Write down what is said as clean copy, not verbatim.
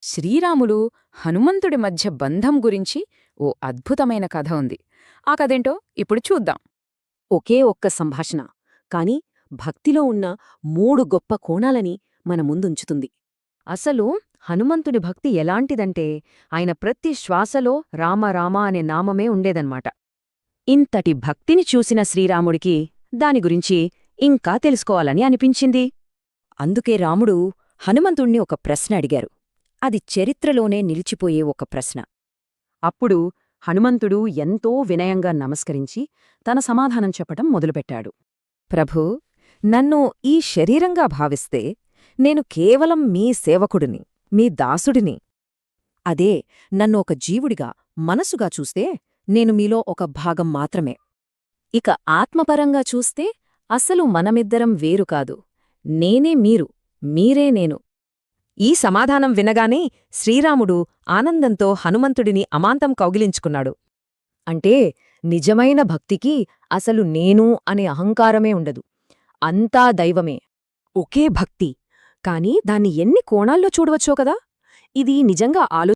శ్రీరాములు హనుమంతుడి మధ్య బంధం గురించి ఓ అద్భుతమైన కథ ఉంది. ఆ కథేంటో ఇప్పుడు చూద్దాం. ఒకే ఒక్క సంభాషణ కాని భక్తిలో ఉన్న 3 గొప్ప కోణాలని మన ముందుంచుతుంది. అసలు హనుమంతుడి భక్తి ఎలాంటిదంటే ఆయన ప్రతి శ్వాసలో రామ రామ అనే నామమే ఉండేదన్మాట. ఇంతటి భక్తిని చూసిన శ్రీరాముడికి దాని గురించి ఇంకా తెలుసుకోవాలని అనిపించింది. అందుకే రాముడు హనుమంతుణ్ణి ఒక ప్రశ్న అడిగారు. అది చరిత్రలోనే నిలిచిపోయే ఒక ప్రశ్న. అప్పుడు హనుమంతుడు ఎంతో వినయంగా నమస్కరించి తన సమాధానం చెప్పటం మొదలుపెట్టాడు. ప్రభూ, నన్ను ఈ శరీరంగా భావిస్తే నేను కేవలం మీ సేవకుడిని, మీ దాసుడిని. అదే నన్ను ఒక జీవుడిగా, మనసుగా చూస్తే నేను మీలో ఒక భాగం మాత్రమే. ఇక ఆత్మపరంగా చూస్తే అసలు మనమిద్దరం వేరు కాదు. నేనే మీరు, మీరే నేను. ఈ సమాధానం వినగానే శ్రీరాముడు ఆనందంతో హనుమంతుడిని అమాంతం కౌగిలించుకున్నాడు. అంటే నిజమైన భక్తికి అసలు నేను అనే అహంకారమే ఉండదు. అంతా దైవమే. ఒకే భక్తి, కాని దాన్ని ఎన్ని కోణాల్లో చూడవచ్చో కదా. ఇది నిజంగా